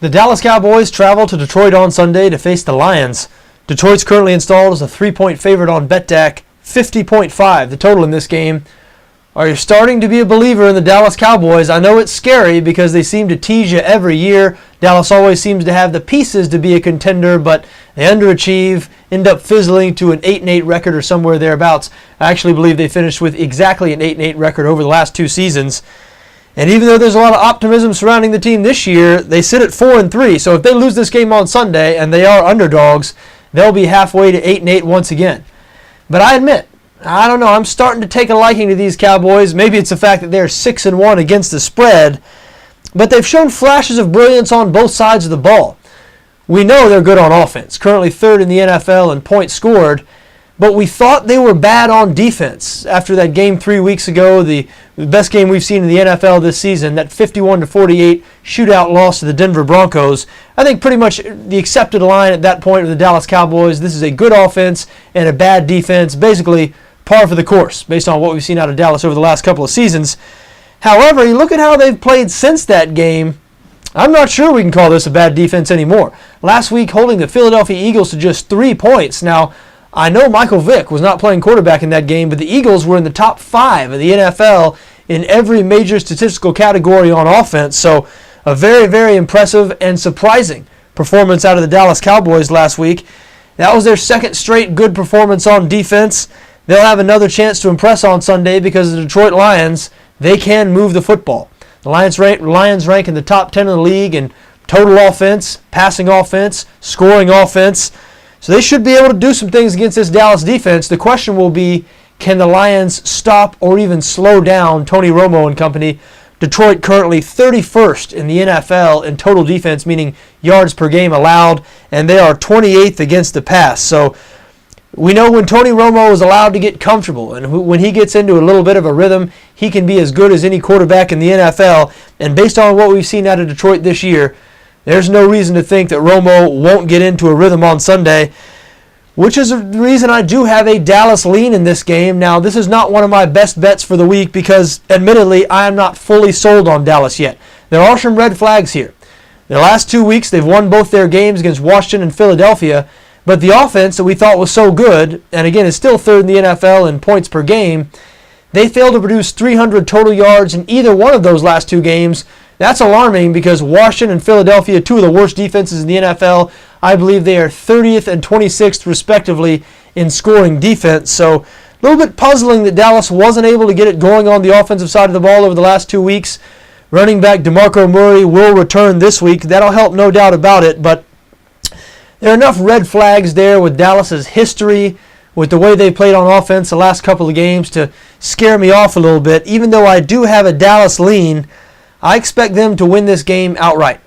The Dallas Cowboys travel to Detroit on Sunday to face the Lions. Detroit's currently installed as a 3-point favorite on BETDAQ, 50.5 the total in this game. Are you starting to be a believer in the Dallas Cowboys? I know it's scary because they seem to tease you every year. Dallas always seems to have the pieces to be a contender, but they underachieve, end up fizzling to an 8-8 record or somewhere thereabouts. I actually believe they finished with exactly an 8-8 record over the last 2 seasons. And even though there's a lot of optimism surrounding the team this year, they sit at 4-3. So if they lose this game on Sunday and they are underdogs, they'll be halfway to 8-8 once again. But I admit, I don't know, I'm starting to take a liking to these Cowboys. Maybe it's the fact that they're 6-1 against the spread, but they've shown flashes of brilliance on both sides of the ball. We know they're good on offense, currently 3rd in the NFL in points scored, but we thought they were bad on defense after that game 3 weeks ago, the best game we've seen in the NFL this season, that 51-48 shootout loss to the Denver Broncos. I think pretty much the accepted line at that point of the Dallas Cowboys, this is a good offense and a bad defense, basically par for the course based on what we've seen out of Dallas over the last couple of seasons. However, you look at how they've played since that game, I'm not sure we can call this a bad defense anymore. Last week holding the Philadelphia Eagles to just 3 points. Now, I know Michael Vick was not playing quarterback in that game, but the Eagles were in the top 5 of the NFL in every major statistical category on offense. So a very, very impressive and surprising performance out of the Dallas Cowboys last week. That was their 2nd straight good performance on defense. They'll have another chance to impress on Sunday because the Detroit Lions, they can move the football. The Lions rank in the top 10 in the league in total offense, passing offense, scoring offense. So they should be able to do some things against this Dallas defense. The question will be, can the Lions stop or even slow down Tony Romo and company? Detroit currently 31st in the NFL in total defense, meaning yards per game allowed, and they are 28th against the pass. So we know when Tony Romo is allowed to get comfortable and when he gets into a little bit of a rhythm, he can be as good as any quarterback in the NFL. And based on what we've seen out of Detroit this year, there's no reason to think that Romo won't get into a rhythm on Sunday, which is the reason I do have a Dallas lean in this game. Now, this is not one of my best bets for the week because, admittedly, I am not fully sold on Dallas yet. There are some red flags here. The last 2 weeks, they've won both their games against Washington and Philadelphia, but the offense that we thought was so good, and again is still 3rd in the NFL in points per game, they failed to produce 300 total yards in either one of those last 2 games. That's alarming because Washington and Philadelphia, 2 of the worst defenses in the NFL, I believe they are 30th and 26th respectively in scoring defense. So a little bit puzzling that Dallas wasn't able to get it going on the offensive side of the ball over the last 2 weeks. Running back DeMarco Murray will return this week. That'll help, no doubt about it, but there are enough red flags there with Dallas's history, with the way they played on offense the last couple of games to scare me off a little bit. Even though I do have a Dallas lean, I expect them to win this game outright.